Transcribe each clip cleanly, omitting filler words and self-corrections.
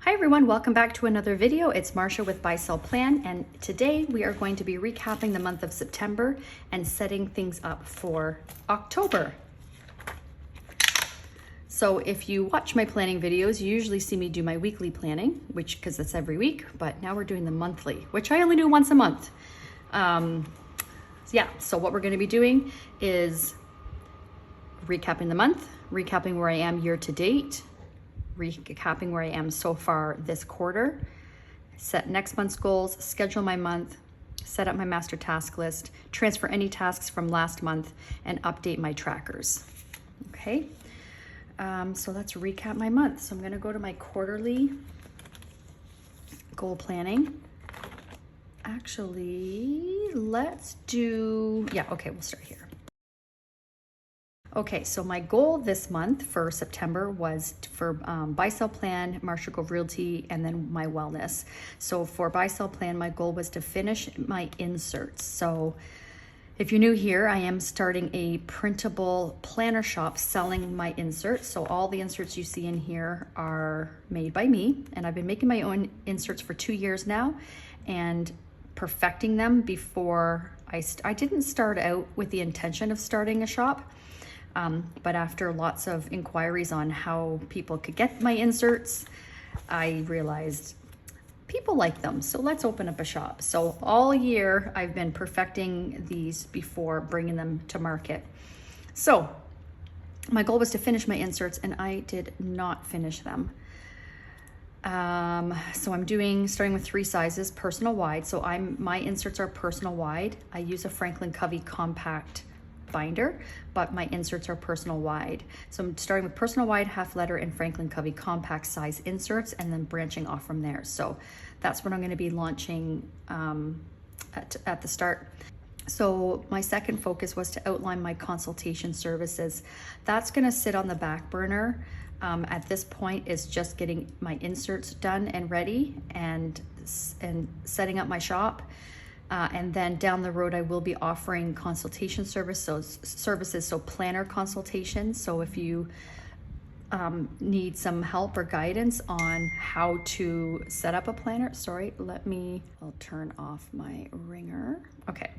Hi everyone, welcome back to another video. It's Marsha with Buy Sell Plan, and today we are going to be recapping the month of September and setting things up for October. So if you watch my planning videos, you usually see me do my weekly planning, because it's every week, but now we're doing the monthly, which I only do once a month. So what we're going to be doing is recapping the month, recapping where I am year to date, recapping where I am so far this quarter, set next month's goals, schedule my month, set up my master task list, transfer any tasks from last month, and update my trackers. Okay, so let's recap my month. So I'm going to go to my quarterly goal planning. Actually, let's do, we'll start here. Okay, so my goal this month for September was for Buy Sell Plan, Marsha Grove Realty, and then my wellness. So for Buy Sell Plan, my goal was to finish my inserts. So if you're new here, I am starting a printable planner shop selling my inserts. So all the inserts you see in here are made by me, and I've been making my own inserts for 2 years now and perfecting them before I didn't start out with the intention of starting a shop. But after lots of inquiries on how people could get my inserts, I realized people like them, so let's open up a shop. So all year I've been perfecting these before bringing them to market. So my goal was to finish my inserts, and I did not finish them. So I'm starting with 3 sizes, personal wide. So my inserts are personal wide. I use a Covey compact binder, but my inserts are personal wide. So I'm starting with personal wide, half letter, and Covey compact size inserts, and then branching off from there. So that's what I'm going to be launching at the start. So my second focus was to outline my consultation services. That's going to sit on the back burner. At this point is just getting my inserts done and ready, and setting up my shop. And then down the road, I will be offering consultation services, so planner consultations. So if you need some help or guidance on how to set up a planner, I'll turn off my ringer. Okay.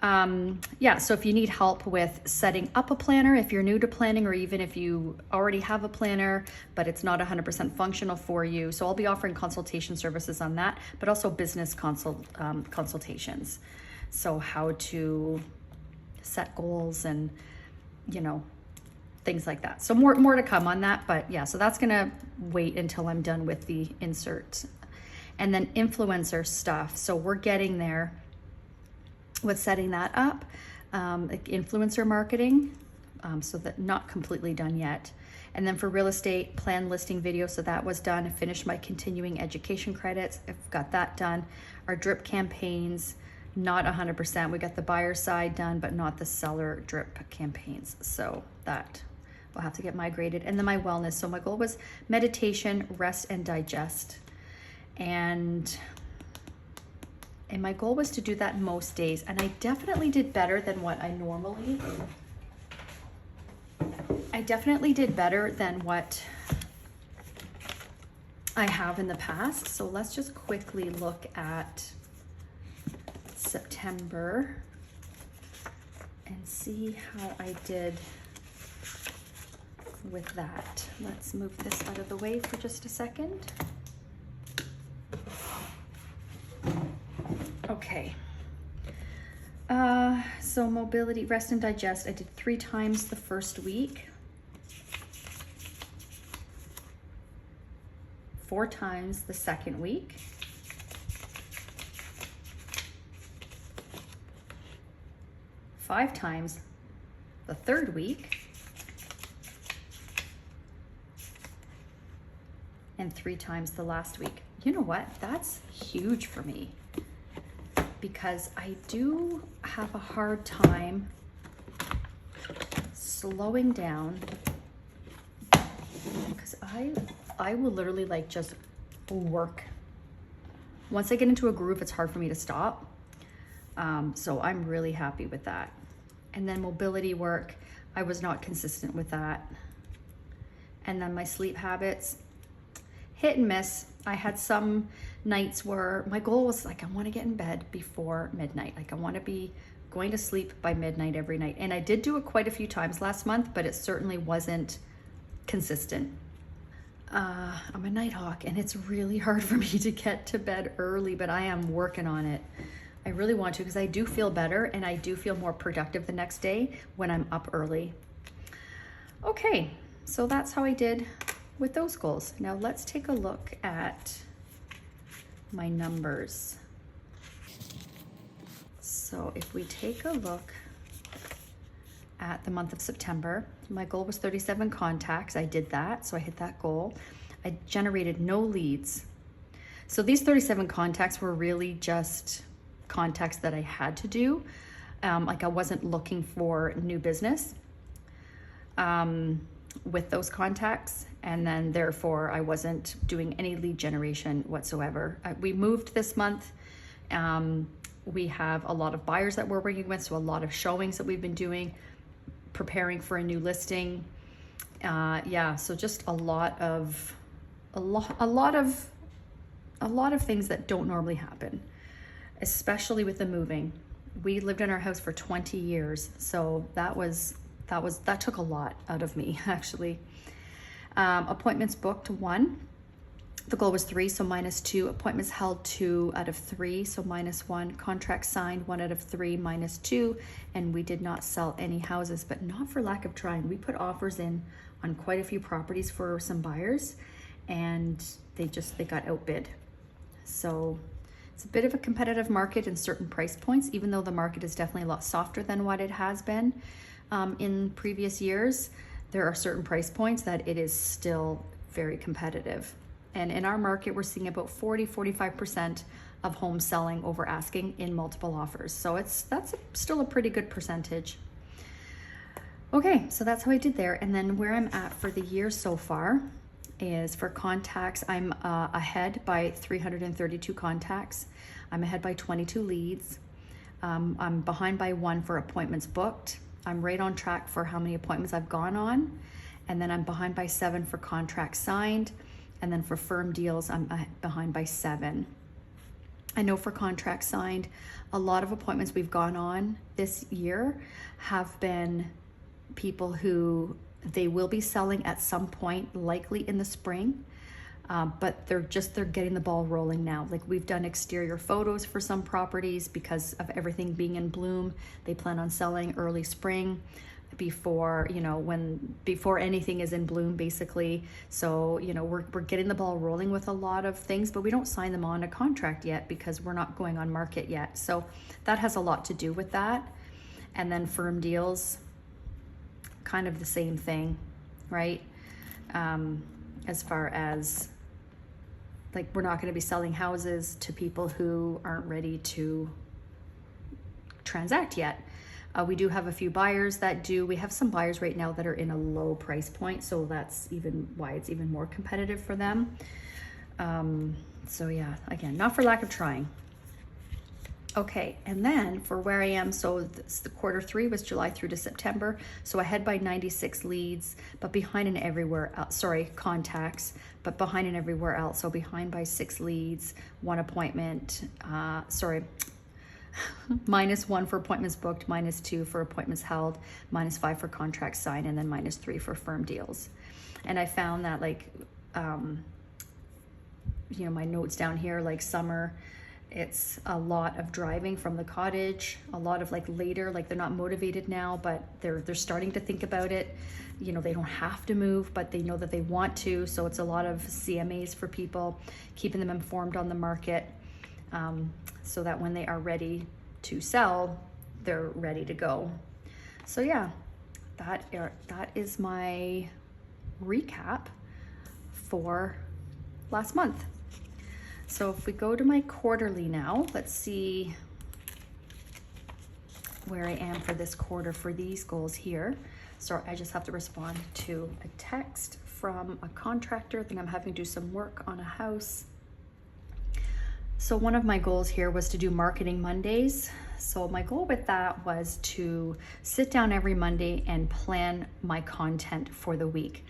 So if you need help with setting up a planner, if you're new to planning, or even if you already have a planner, but it's not 100% functional for you. So I'll be offering consultation services on that, but also business consultations. So how to set goals and, things like that. So more to come on that, but yeah, so that's gonna wait until I'm done with the insert. And then influencer stuff. So we're getting there with setting that up, like influencer marketing, so that not completely done yet. And then for real estate, plan listing video, so that was done. I finished my continuing education credits, I've got that done. Our drip campaigns, not 100%. We got the buyer side done, but not the seller drip campaigns. So that will have to get migrated. And then my wellness. So my goal was meditation, rest, and digest. And my goal was to do that most days, and I definitely did better than what I normally. I definitely did better than what I have in the past. So let's just quickly look at September and see how I did with that. Let's move this out of the way for just a second. Okay, so mobility, rest, and digest, I did 3 times the first week, 4 times the second week, 5 times the third week, and 3 times the last week. You know what? That's huge for me, because I do have a hard time slowing down, because I will literally just work. Once I get into a groove, it's hard for me to stop. So I'm really happy with that. And then mobility work, I was not consistent with that. And then my sleep habits, hit and miss. I had some nights where my goal was like, I want to get in bed before midnight. Like I want to be going to sleep by midnight every night. And I did do it quite a few times last month, but it certainly wasn't consistent. I'm a nighthawk and it's really hard for me to get to bed early, but I am working on it. I really want to, because I do feel better and I do feel more productive the next day when I'm up early. Okay, so that's how I did with those goals. Now let's take a look at my numbers. So if we take a look at the month of September, my goal was 37 contacts. I did that, so I hit that goal. I generated no leads. So these 37 contacts were really just contacts that I had to do. Like I wasn't looking for new business with those contacts, and then therefore I wasn't doing any lead generation whatsoever. We moved this month. We have a lot of buyers that we're working with, so a lot of showings that we've been doing, preparing for a new listing. Yeah, so just a lot of things that don't normally happen, especially with the moving. We lived in our house for 20 years, so that took a lot out of me, actually. Appointments booked, 1. The goal was 3, so -2. Appointments held, 2 out of 3, so -1. Contracts signed, 1 out of 3, -2. And we did not sell any houses, but not for lack of trying. We put offers in on quite a few properties for some buyers, and they got outbid. So it's a bit of a competitive market in certain price points, even though the market is definitely a lot softer than what it has been in previous years. There are certain price points that it is still very competitive. And in our market, we're seeing about 40-45% of homes selling over asking in multiple offers. So that's still a pretty good percentage. Okay, so that's how I did there. And then where I'm at for the year so far is for contacts, I'm ahead by 332 contacts. I'm ahead by 22 leads. I'm behind by 1 for appointments booked. I'm right on track for how many appointments I've gone on. And then I'm behind by 7 for contracts signed. And then for firm deals, I'm behind by 7. I know for contracts signed, a lot of appointments we've gone on this year have been people who they will be selling at some point, likely in the spring. But they're getting the ball rolling now. Like we've done exterior photos for some properties because of everything being in bloom. They plan on selling early spring before anything is in bloom, basically. So we're getting the ball rolling with a lot of things, but we don't sign them on a contract yet because we're not going on market yet. So that has a lot to do with that. And then firm deals, kind of the same thing, right? As far as like, we're not going to be selling houses to people who aren't ready to transact yet. We do have a few buyers that do. We have some buyers right now that are in a low price point, so that's even why it's even more competitive for them. So yeah, again, not for lack of trying. Okay, and then for where I am, so the quarter 3 was July through to September. So ahead by 96 leads, but behind in everywhere else, contacts, but behind in everywhere else. So behind by 6 leads, 1 appointment, -1 for appointments booked, -2 for appointments held, -5 for contracts signed, and then -3 for firm deals. And I found that my notes down here, like summer, it's a lot of driving from the cottage, a lot of later, they're not motivated now, but they're starting to think about it. They don't have to move, but they know that they want to. So it's a lot of CMAs for people, keeping them informed on the market, so that when they are ready to sell, they're ready to go. So yeah, that is my recap for last month. So if we go to my quarterly now, let's see where I am for this quarter for these goals here. So I just have to respond to a text from a contractor that I'm having to do some work on a house. So one of my goals here was to do marketing Mondays. So my goal with that was to sit down every Monday and plan my content for the week.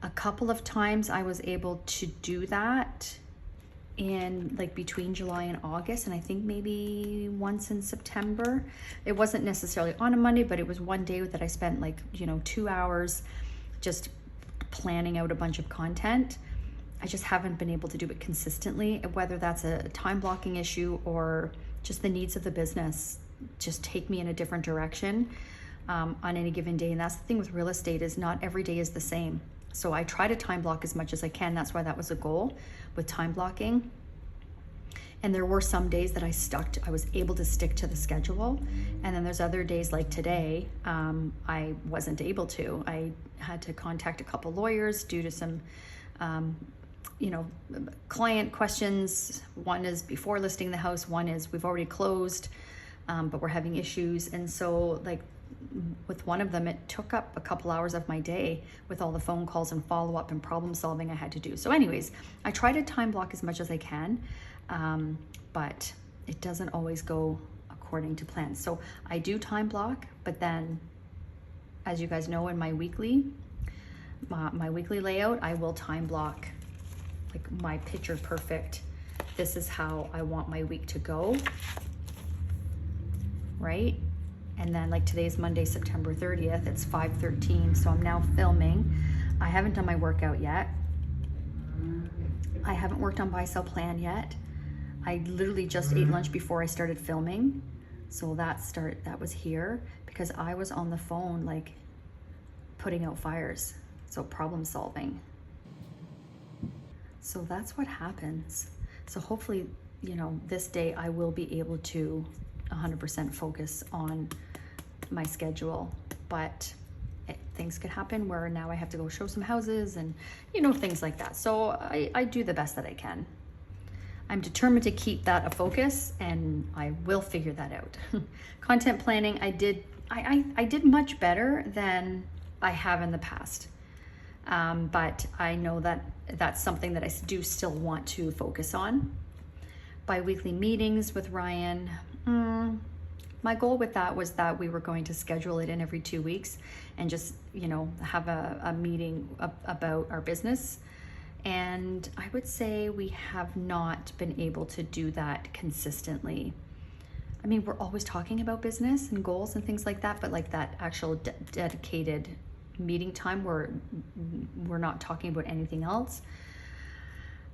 A couple of times I was able to do that in like between July and August, and I think maybe once in September. It wasn't necessarily on a Monday, but it was one day that I spent like, 2 hours just planning out a bunch of content. I just haven't been able to do it consistently, whether that's a time blocking issue or just the needs of the business just take me in a different direction on any given day. And that's the thing with real estate, is not every day is the same. So I try to time block as much as I can. That's why that was a goal with time blocking. And there were some days that I was able to stick to the schedule. And then there's other days like today, I wasn't able to. I had to contact a couple lawyers due to some, client questions. One is before listing the house, one is we've already closed, but we're having issues. And so like with one of them, it took up a couple hours of my day with all the phone calls and follow-up and problem solving I had to do. So anyways, I try to time block as much as I can, but it doesn't always go according to plan. So I do time block, but then as you guys know, in my weekly layout, I will time block like my picture perfect. This is how I want my week to go, right? And then like today's Monday, September 30th, it's 5:13. So I'm now filming. I haven't done my workout yet. I haven't worked on buy sell plan yet. I literally just ate lunch before I started filming. So that was here because I was on the phone, like putting out fires. So problem solving. So that's what happens. So hopefully, this day I will be able to 100% focus on my schedule, but things could happen where now I have to go show some houses and things like that. So I do the best that I can. I'm determined to keep that a focus, and I will figure that out. Content planning, I did much better than I have in the past, but I know that that's something that I do still want to focus on. Bi-weekly meetings with Ryan. My goal with that was that we were going to schedule it in every 2 weeks and just, have a meeting about our business. And I would say we have not been able to do that consistently. I mean, we're always talking about business and goals and things like that, but like that actual dedicated meeting time where we're not talking about anything else.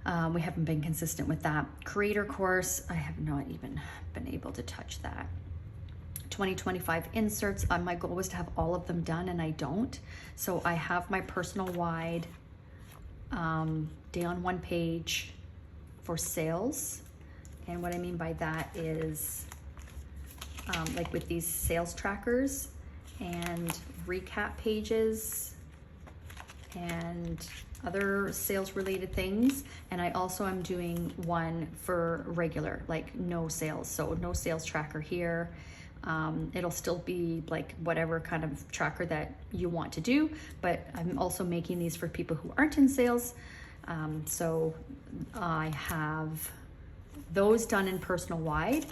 We haven't been consistent with that. Creator course, I have not even been able to touch that. 2025 inserts, my goal was to have all of them done, and I don't. So I have my personal wide day on one page for sales. And what I mean by that is like with these sales trackers and recap pages and other sales related things. And I also am doing one for regular, like no sales. So no sales tracker here. It'll still be like whatever kind of tracker that you want to do, but I'm also making these for people who aren't in sales. So I have those done in personal wide.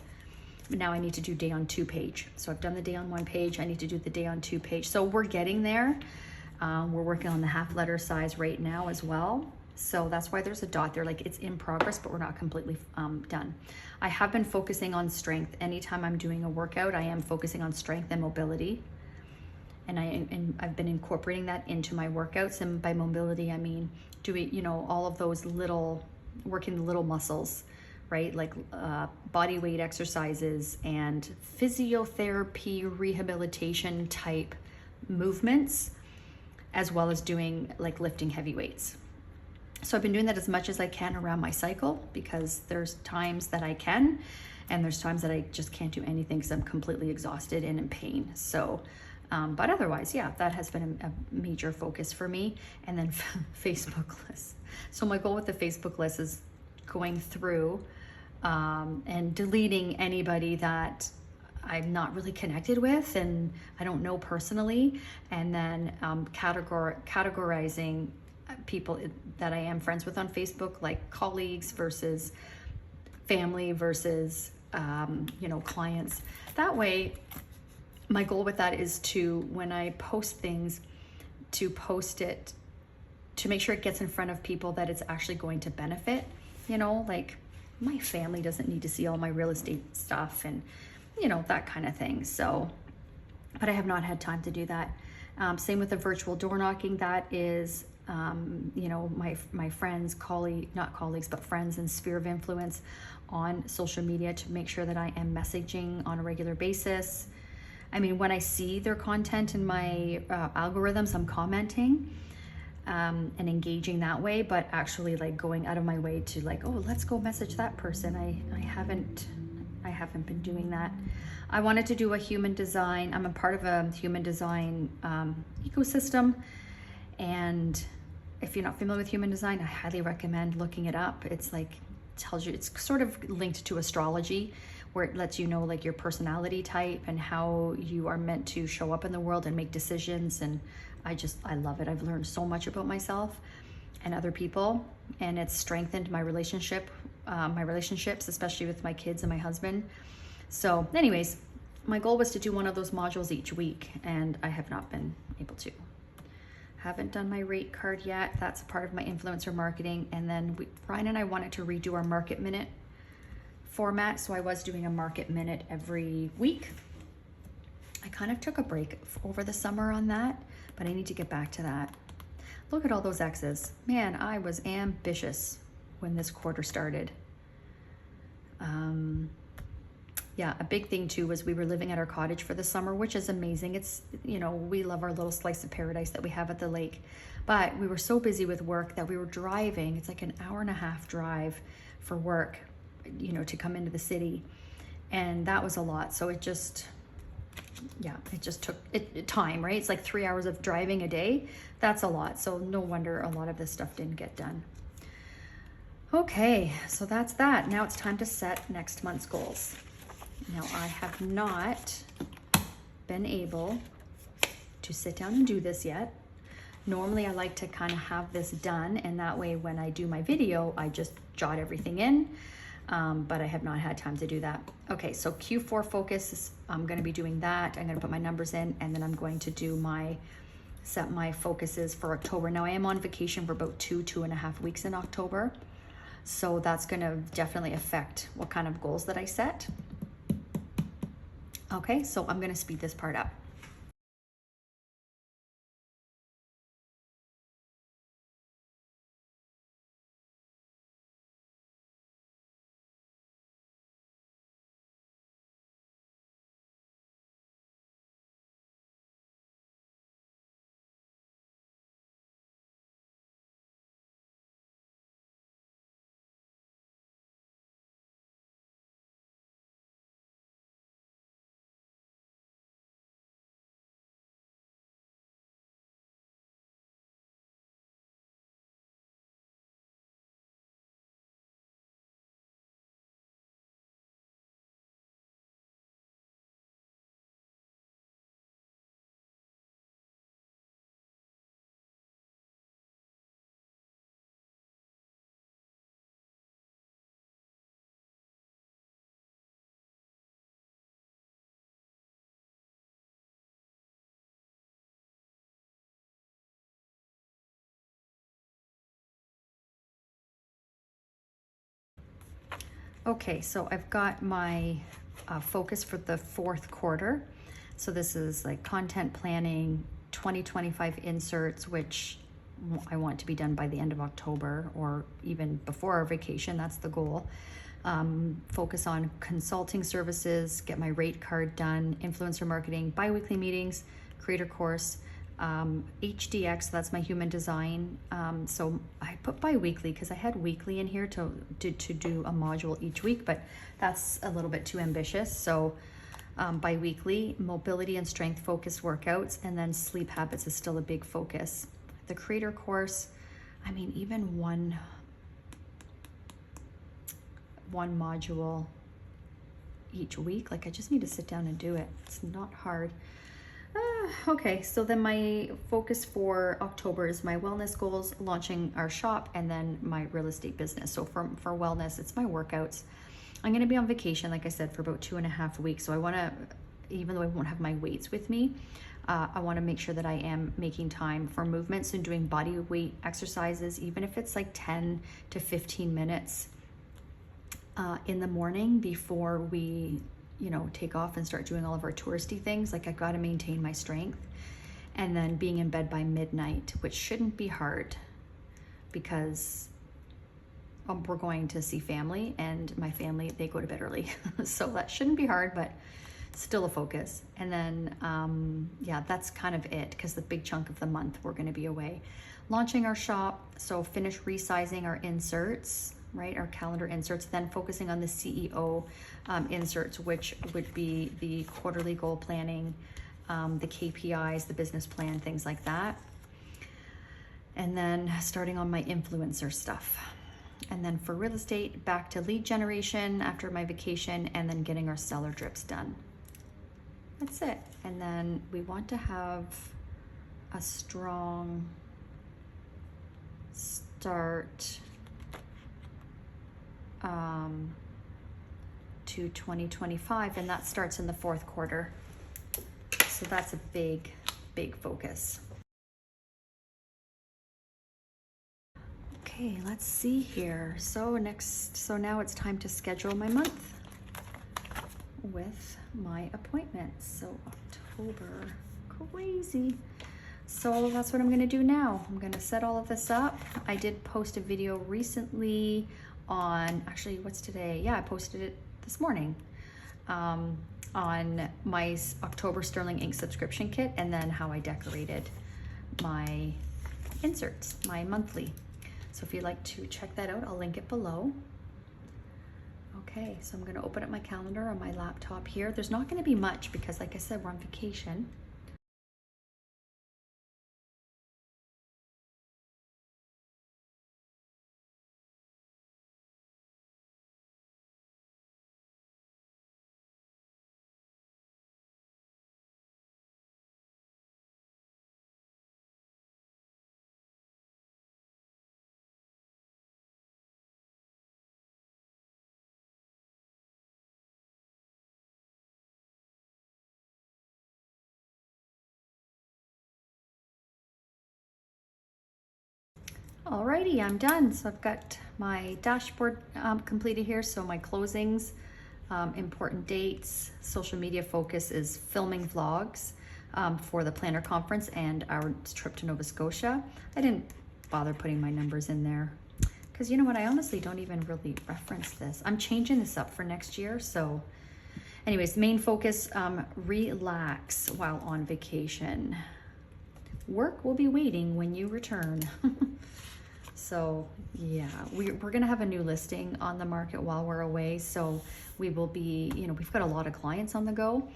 Now I need to do day on 2 page. So I've done the day on 1 page. I need to do the day on 2 page. So we're getting there. We're working on the half letter size right now as well. So that's why there's a dot there, like it's in progress, but we're not completely done. I have been focusing on strength. Anytime I'm doing a workout, I am focusing on strength and mobility. And I've been incorporating that into my workouts. And by mobility, I mean doing, all of those working the little muscles, right? Like body weight exercises and physiotherapy, rehabilitation type movements, as well as doing like lifting heavy weights. So I've been doing that as much as I can around my cycle, because there's times that I can, and there's times that I just can't do anything because I'm completely exhausted and in pain. So, but otherwise, yeah, that has been a major focus for me. And then Facebook lists. So my goal with the Facebook list is going through and deleting anybody that I'm not really connected with and I don't know personally, and then categorizing people that I am friends with on Facebook, like colleagues versus family versus clients. That way, my goal with that is to, when I post things, to post it to make sure it gets in front of people that it's actually going to benefit. You know, like my family doesn't need to see all my real estate stuff and, you know, that kind of thing. So, but I have not had time to do that. Same with the virtual door knocking. That is, you know, my friends, not colleagues, but friends and sphere of influence on social media to make sure that I am messaging on a regular basis. I mean, when I see their content in my algorithms, I'm commenting and engaging that way, but actually like going out of my way to like, oh, let's go message that person. I haven't been doing that. I wanted to do a human design. I'm a part of a human design ecosystem. And if you're not familiar with human design, I highly recommend looking it up. It's like, tells you, it's sort of linked to astrology, where it lets you know like your personality type and how you are meant to show up in the world and make decisions. And I love it. I've learned so much about myself and other people, and it's strengthened my relationships, especially with my kids and my husband. So anyways, my goal was to do one of those modules each week, and I have not been able to. Haven't done my rate card yet. That's a part of my influencer marketing. And then Ryan and I wanted to redo our market minute format. So I was doing a market minute every week. I kind of took a break over the summer on that, but I need to get back to that. Look at all those X's. Man, I was ambitious when this quarter started. Yeah, a big thing too was we were living at our cottage for the summer, which is amazing. It's, you know, we love our little slice of paradise that we have at the lake. But we were so busy with work that we were driving. It's like an hour-and-a-half drive for work, you know, to come into the city. And that was a lot. So it just took time, right? It's like 3 hours of driving a day. That's a lot. So no wonder a lot of this stuff didn't get done. Okay, so that's that. Now it's time to set next month's goals. Now I have not been able to sit down and do this yet. Normally I like to kind of have this done, and that way when I do my video, I just jot everything in, but I have not had time to do that. Okay, so Q4 focus, I'm gonna be doing that. I'm gonna put my numbers in, and then I'm going to do set my focuses for October. Now I am on vacation for about 2.5 weeks in October. So that's gonna definitely affect what kind of goals that I set. Okay, so I'm gonna speed this part up. Okay, so I've got my focus for the fourth quarter. So this is like content planning, 2025 inserts, which I want to be done by the end of October or even before our vacation. That's the goal. Focus on consulting services, get my rate card done, influencer marketing, bi-weekly meetings, creator course, HDX, that's my human design. So I put bi-weekly because I had weekly in here to do a module each week, but that's a little bit too ambitious. So bi-weekly, mobility and strength focused workouts, and then sleep habits is still a big focus. The creator course, I mean, even one module each week, like I just need to sit down and do it. It's not hard. Okay, so then my focus for October is my wellness goals, launching our shop, and then my real estate business. So for wellness, it's my workouts. I'm gonna be on vacation, like I said, for about 2.5 weeks. So I wanna, even though I won't have my weights with me, I want to make sure that I am making time for movements and doing body weight exercises, even if it's like 10 to 15 minutes in the morning before we, you know, take off and start doing all of our touristy things. Like I got to maintain my strength. And then being in bed by midnight, which shouldn't be hard because we're going to see family, and my family, they go to bed early. So that shouldn't be hard, but still a focus. And then, yeah, that's kind of it, because the big chunk of the month we're going to be away. Launching our shop, so finish resizing our inserts, right, our calendar inserts, then focusing on the CEO inserts, which would be the quarterly goal planning, the KPIs, the business plan, things like that. And then starting on my influencer stuff. And then for real estate, back to lead generation after my vacation, and then getting our seller drips done. That's it. And then we want to have a strong start to 2025, and that starts in the fourth quarter. So that's a big, big focus. Okay, let's see here. So now it's time to schedule my month with my appointments. So October, crazy. So that's what I'm gonna do now. I'm gonna set all of this up. I did post a video recently on, actually, what's today? Yeah, I posted it this morning on my October Sterling ink subscription kit, and then how I decorated my inserts, my monthly. So if you'd like to check that out, I'll link it below. Okay, so I'm gonna open up my calendar on my laptop here. There's not gonna be much because, like I said, we're on vacation. Alrighty, I'm done. So I've got my dashboard completed here. So my closings, important dates, social media focus is filming vlogs for the planner conference and our trip to Nova Scotia. I didn't bother putting my numbers in there because, you know what, I honestly don't even really reference this. I'm changing this up for next year. So anyways, main focus, relax while on vacation. Work will be waiting when you return. So yeah, we're gonna have a new listing on the market while we're away. So we will be, you know, we've got a lot of clients on the go.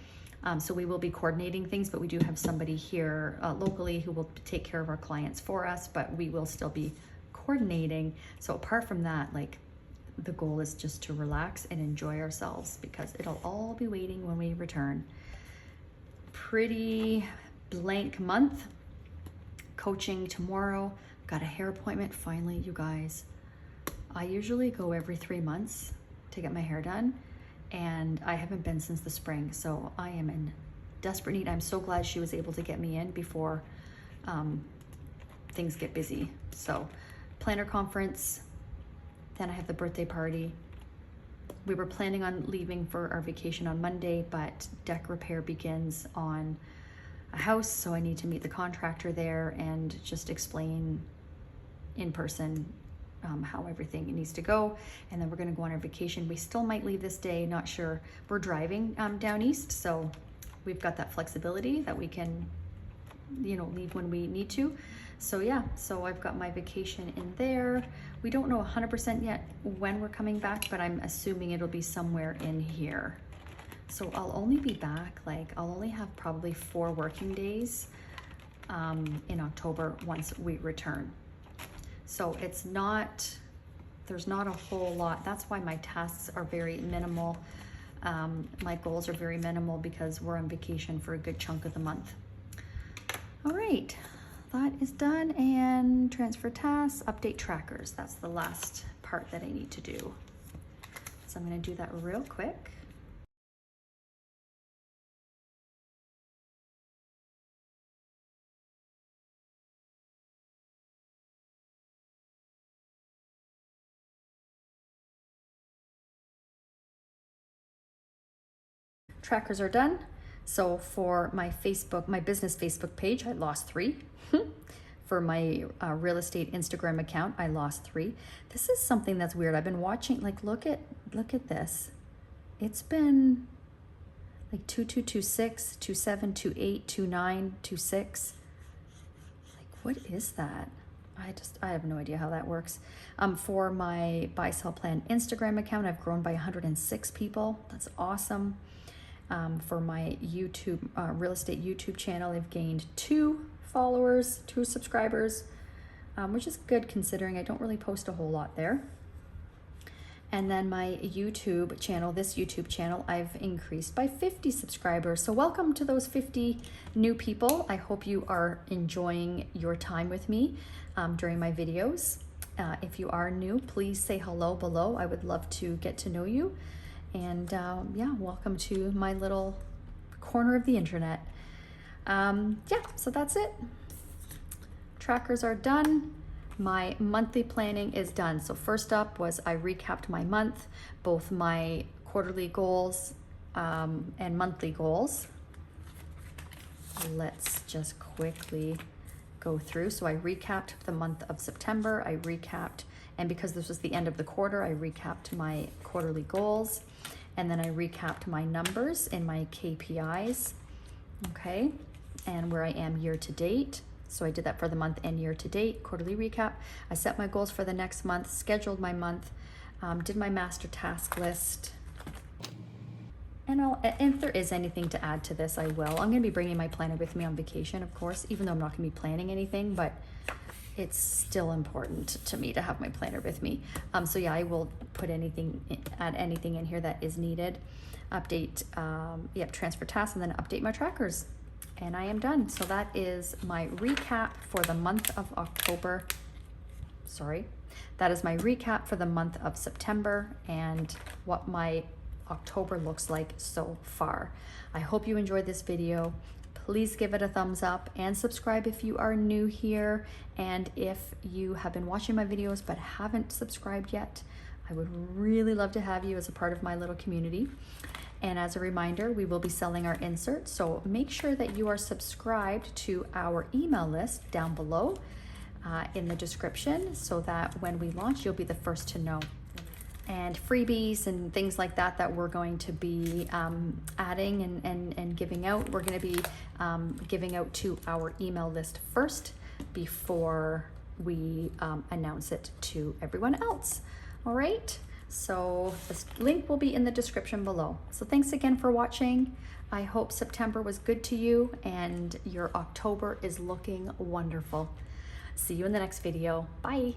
So we will be coordinating things, but we do have somebody here locally who will take care of our clients for us, but we will still be coordinating. So apart from that, like, the goal is just to relax and enjoy ourselves because it'll all be waiting when we return. Pretty blank month. Coaching tomorrow. Got a hair appointment finally, you guys. I usually go every 3 months to get my hair done, and I haven't been since the spring, so I am in desperate need. I'm so glad she was able to get me in before things get busy. So planner conference, then I have the birthday party. We were planning on leaving for our vacation on Monday, but deck repair begins on a house, so I need to meet the contractor there and just explain in person how everything needs to go. And then we're gonna go on our vacation. We still might leave this day, not sure. We're driving down east, so we've got that flexibility that we can, you know, leave when we need to. So yeah, so I've got my vacation in there. We don't know 100% yet when we're coming back, but I'm assuming it'll be somewhere in here. So I'll only be back, like, I'll only have probably 4 working days in October once we return. So it's not, there's not a whole lot. That's why my tasks are very minimal. My goals are very minimal because we're on vacation for a good chunk of the month. All right, that is done. And transfer tasks, update trackers. That's the last part that I need to do. So I'm gonna do that real quick. trackers are done. So for my Facebook, my business Facebook page, I lost 3. For my real estate Instagram account, I lost 3. This is something that's weird. I've been watching, like, look at this. It's been like 2226, 27, 28, 29, 26. Like, what is that? I have no idea how that works. For my buy sell plan Instagram account, I've grown by 106 people. That's awesome. For my YouTube, real estate YouTube channel, I've gained 2 followers, 2 subscribers, which is good considering I don't really post a whole lot there. And then my YouTube channel, this YouTube channel, I've increased by 50 subscribers. So welcome to those 50 new people. I hope you are enjoying your time with me during my videos. If you are new, please say hello below. I would love to get to know you. And yeah, welcome to my little corner of the internet. Yeah, so that's it. Trackers are done. My monthly planning is done. So first up was I recapped my month, both my quarterly goals and monthly goals. Let's just quickly go through. So I recapped the month of September. I recapped, and because this was the end of the quarter, I recapped my quarterly goals. And then I recapped my numbers in my KPIs, okay, and where I am year to date. So I did that for the month and year to date, quarterly recap. I set my goals for the next month, scheduled my month, did my master task list. And if there is anything to add to this, I will. I'm gonna be bringing my planner with me on vacation, of course, even though I'm not gonna be planning anything, but it's still important to me to have my planner with me. So yeah, I will put add anything in here that is needed. Update, transfer tasks, and then update my trackers. And I am done. So that is my recap for the month of October. Sorry, that is my recap for the month of September and what my October looks like so far. I hope you enjoyed this video. Please give it a thumbs up and subscribe if you are new here. And if you have been watching my videos but haven't subscribed yet, I would really love to have you as a part of my little community. And as a reminder, we will be selling our inserts, so make sure that you are subscribed to our email list down below in the description, so that when we launch, you'll be the first to know. And freebies and things like that that we're going to be adding and giving out, we're going to be giving out to our email list first before we announce it to everyone else. All right. So this link will be in the description below. So thanks again for watching. I hope September was good to you and your October is looking wonderful. See you in the next video. Bye.